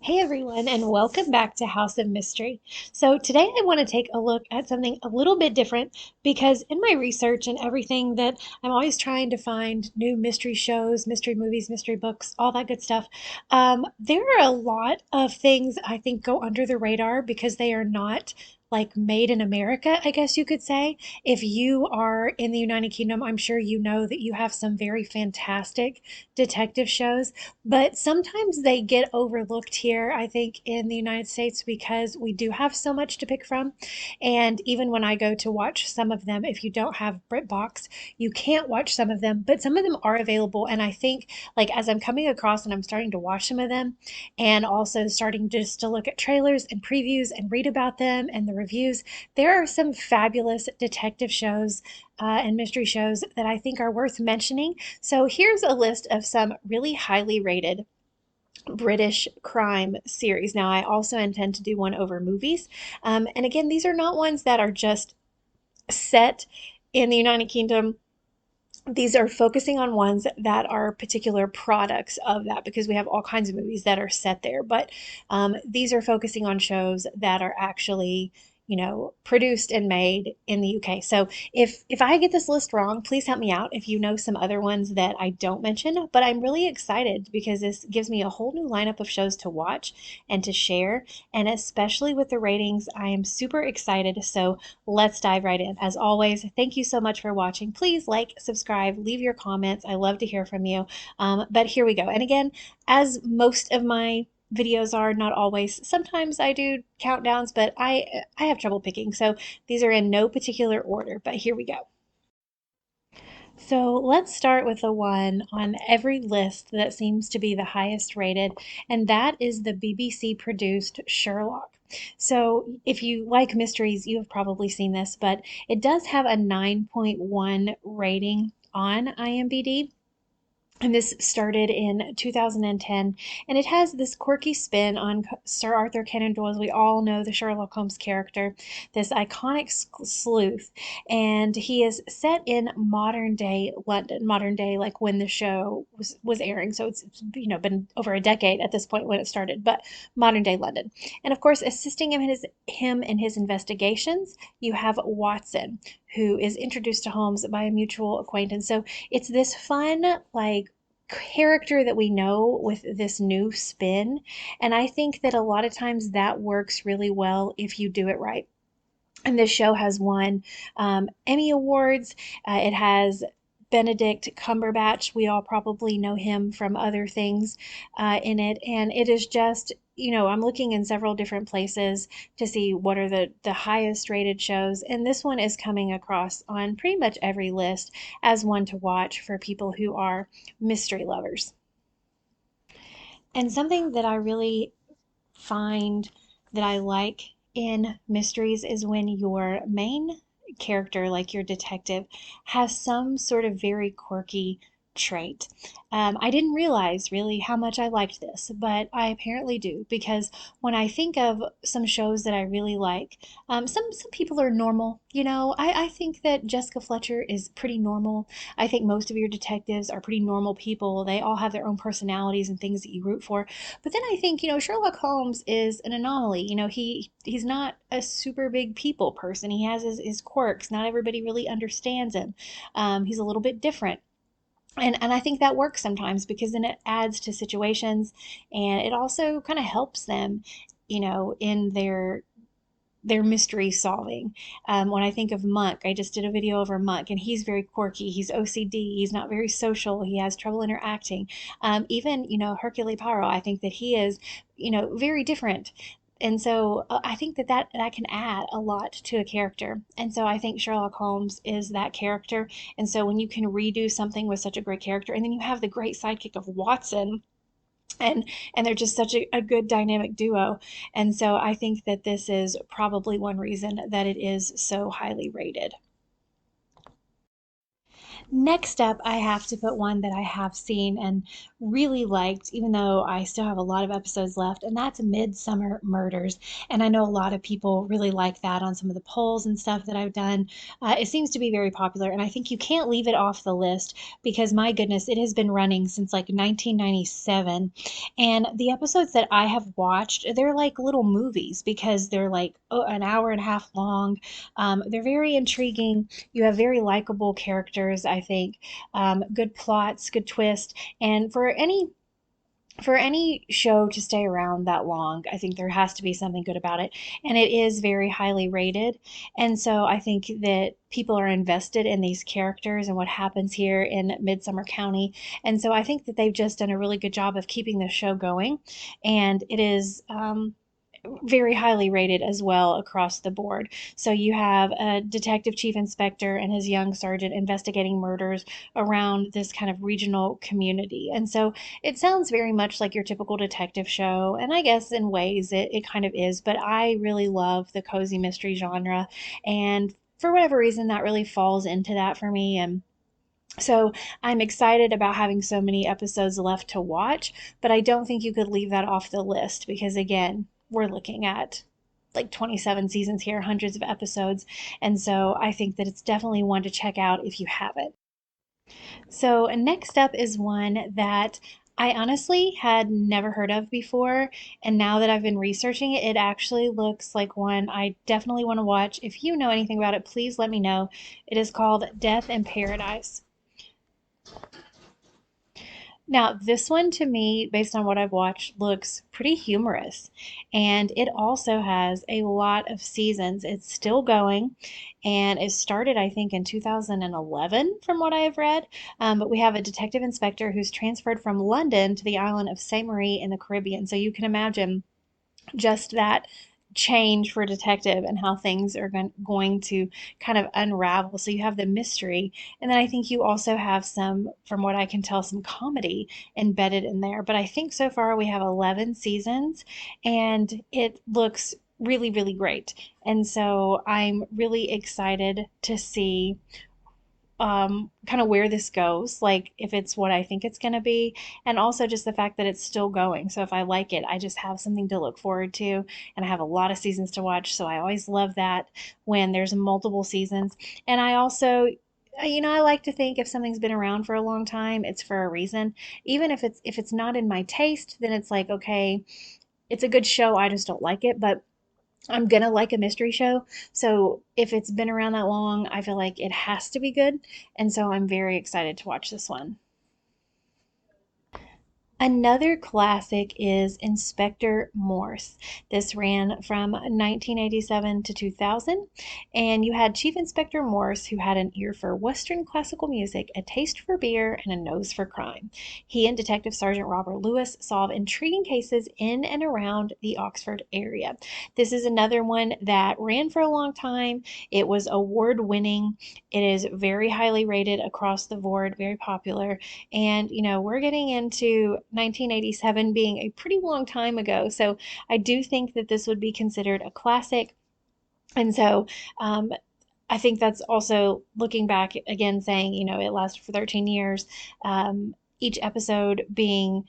Hey everyone, and welcome back to House of Mystery. So, today I want to take a look at something a little bit different because in my research and everything that I'm always trying to find new mystery shows, mystery movies, mystery books, all that good stuff. There are a lot of things I think go under the radar because they are not like made in America, I guess you could say. If you are in the United Kingdom, I'm sure you know that you have some very fantastic detective shows, but sometimes they get overlooked here, I think, in the United States because we do have so much to pick from. And even when I go to watch some of them, if you don't have BritBox, you can't watch some of them, but some of them are available. And I think, like, as I'm coming across and I'm starting to watch some of them, and also starting just to look at trailers and previews and read about them and the reviews, there are some fabulous detective shows and mystery shows that I think are worth mentioning. So here's a list of some really highly rated British crime series. Now, I also intend to do one over movies. And again, these are not ones that are just set in the United Kingdom. These are focusing on ones that are particular products of that because we have all kinds of movies that are set there. But these are focusing on shows that are actually, produced and made in the UK. So if I get this list wrong, please help me out if you know some other ones that I don't mention. But I'm really excited because this gives me a whole new lineup of shows to watch and to share. And especially with the ratings, I am super excited. So let's dive right in. As always, thank you so much for watching. Please like, subscribe, leave your comments. I love to hear from you. But here we go. And again, as most of my videos are, not always, sometimes I do countdowns, but I have trouble picking. So these are in no particular order, but here we go. So let's start with the one on every list that seems to be the highest rated, and that is the BBC produced Sherlock. So if you like mysteries, you have probably seen this, but it does have a 9.1 rating on IMDb. And this started in 2010, and it has this quirky spin on Sir Arthur Conan Doyle. We all know the Sherlock Holmes character, this iconic sleuth, and he is set in modern day London, modern day like when the show was airing. So it's been over a decade at this point when it started, but modern day London. And of course, assisting him in his investigations, you have Watson, who is introduced to Holmes by a mutual acquaintance. So it's this fun, like, character that we know with this new spin. And I think that a lot of times that works really well if you do it right. And this show has won Emmy Awards. It has Benedict Cumberbatch. We all probably know him from other things in it. And it is just, I'm looking in several different places to see what are the highest rated shows. And this one is coming across on pretty much every list as one to watch for people who are mystery lovers. And something that I really find that I like in mysteries is when your main character, like your detective, has some sort of very quirky trait. I didn't realize really how much I liked this, but I apparently do because when I think of some shows that I really like, some people are normal. I think that Jessica Fletcher is pretty normal. I think most of your detectives are pretty normal people. They all have their own personalities and things that you root for. But then I think, Sherlock Holmes is an anomaly. He's not a super big people person. He has his quirks. Not everybody really understands him. He's a little bit different. And I think that works sometimes because then it adds to situations and it also kind of helps them, in their mystery solving. When I think of Monk, I just did a video over Monk, and he's very quirky. He's OCD. He's not very social. He has trouble interacting. Even, Hercule Poirot, I think that he is, very different. And so I think that can add a lot to a character. And so I think Sherlock Holmes is that character. And so when you can redo something with such a great character, and then you have the great sidekick of Watson, and they're just such a good dynamic duo. And so I think that this is probably one reason that it is so highly rated. Next up, I have to put one that I have seen and really liked, even though I still have a lot of episodes left, and that's Midsummer Murders. And I know a lot of people really like that on some of the polls and stuff that I've done. It seems to be very popular, and I think you can't leave it off the list because, my goodness, it has been running since like 1997. And the episodes that I have watched, they're like little movies because they're like an hour and a half long. They're very intriguing. You have very likable characters, I think, good plots, good twist, and for any show to stay around that long, I think there has to be something good about it. And it is very highly rated. And so I think that people are invested in these characters and what happens here in Midsummer County. And so I think that they've just done a really good job of keeping the show going. And it is very highly rated as well across the board. So you have a detective chief inspector and his young sergeant investigating murders around this kind of regional community. And so it sounds very much like your typical detective show, and I guess in ways it kind of is, but I really love the cozy mystery genre, and for whatever reason that really falls into that for me. And so I'm excited about having so many episodes left to watch, but I don't think you could leave that off the list because, again, we're looking at like 27 seasons here, hundreds of episodes. And so I think that it's definitely one to check out if you haven't. So, next up is one that I honestly had never heard of before. And now that I've been researching it, it actually looks like one I definitely want to watch. If you know anything about it, please let me know. It is called Death in Paradise. Now, this one to me, based on what I've watched, looks pretty humorous. And it also has a lot of seasons. It's still going and it started, I think, in 2011, from what I have read. But we have a detective inspector who's transferred from London to the island of Saint Marie in the Caribbean. So you can imagine just that change for detective and how things are going to kind of unravel. So you have the mystery, and then I think you also have some, from what I can tell, some comedy embedded in there. But I think so far we have 11 seasons, and it looks really, really great. And so I'm really excited to see kind of where this goes, like if it's what I think it's going to be, and also just the fact that it's still going. So if I like it, I just have something to look forward to, and I have a lot of seasons to watch. So I always love that when there's multiple seasons. And I also, I like to think if something's been around for a long time, it's for a reason. Even if it's not in my taste, then it's like, okay, it's a good show, I just don't like it, but I'm gonna like a mystery show. So if it's been around that long, I feel like it has to be good. And so I'm very excited to watch this one. Another classic is Inspector Morse. This ran from 1987 to 2000, and you had Chief Inspector Morse, who had an ear for Western classical music, a taste for beer, and a nose for crime. He and Detective Sergeant Robert Lewis solve intriguing cases in and around the Oxford area. This is another one that ran for a long time. It was award winning. It is very highly rated across the board, very popular. And, we're getting into 1987 being a pretty long time ago. So I do think that this would be considered a classic. And so um, I think that's also looking back again, saying, it lasted for 13 years, each episode being.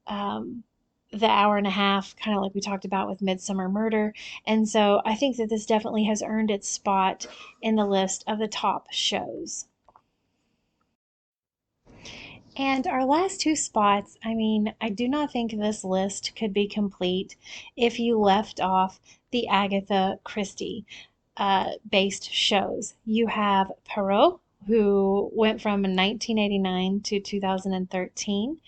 The hour and a half, kind of like we talked about with Midsummer Murder. And so I think that this definitely has earned its spot in the list of the top shows. And our last two spots, I mean, I do not think this list could be complete if you left off the Agatha Christie based shows. You have Perot, who went from 1989 to 2013.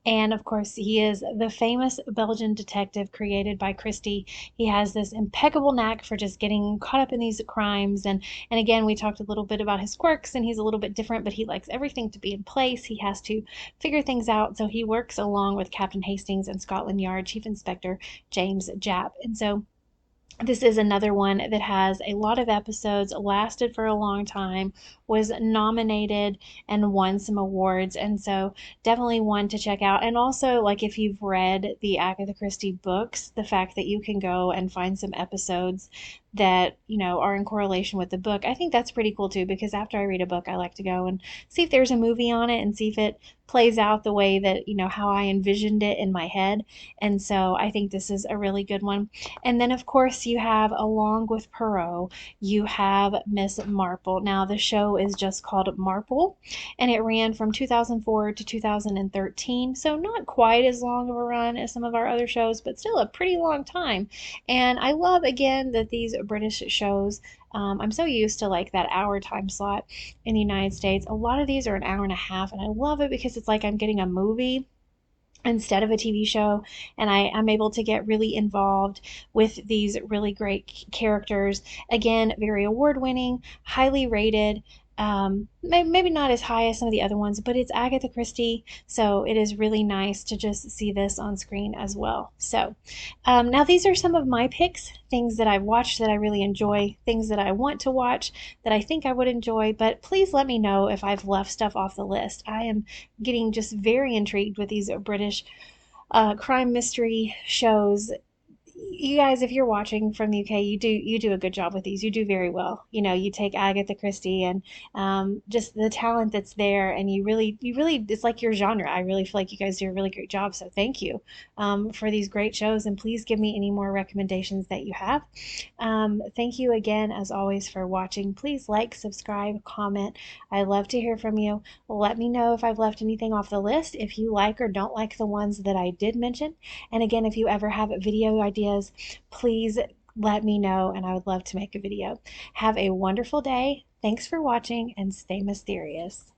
And of course, he is the famous Belgian detective created by Christie. He has this impeccable knack for just getting caught up in these crimes. And again, we talked a little bit about his quirks, and he's a little bit different, but he likes everything to be in place. He has to figure things out. So he works along with Captain Hastings and Scotland Yard Chief Inspector James Japp. And so this is another one that has a lot of episodes, lasted for a long time, was nominated and won some awards, and so definitely one to check out. And also, like if you've read the Agatha Christie books, the fact that you can go and find some episodes that, are in correlation with the book. I think that's pretty cool too, because after I read a book, I like to go and see if there's a movie on it and see if it plays out the way that, how I envisioned it in my head. And so I think this is a really good one. And then, of course, you have, along with Perot, you have Miss Marple. Now, the show is just called Marple, and it ran from 2004 to 2013. So, not quite as long of a run as some of our other shows, but still a pretty long time. And I love, again, that these British shows, I'm so used to like that hour time slot in the United States. A lot of these are an hour and a half, and I love it because it's like I'm getting a movie instead of a TV show, and I'm able to get really involved with these really great characters. Again, very award winning, highly rated. Maybe not as high as some of the other ones, but it's Agatha Christie, so it is really nice to just see this on screen as well. So, now these are some of my picks, things that I've watched that I really enjoy, things that I want to watch that I think I would enjoy, but please let me know if I've left stuff off the list. I am getting just very intrigued with these British crime mystery shows. You guys, if you're watching from the UK, you do a good job with these. You do very well. You take Agatha Christie and just the talent that's there, and you really, it's like your genre. I really feel like you guys do a really great job. So thank you for these great shows, and please give me any more recommendations that you have. Thank you again, as always, for watching. Please like, subscribe, comment. I love to hear from you. Let me know if I've left anything off the list, if you like or don't like the ones that I did mention. And again, if you ever have video ideas, please let me know, and I would love to make a video. Have a wonderful day. Thanks for watching, and stay mysterious.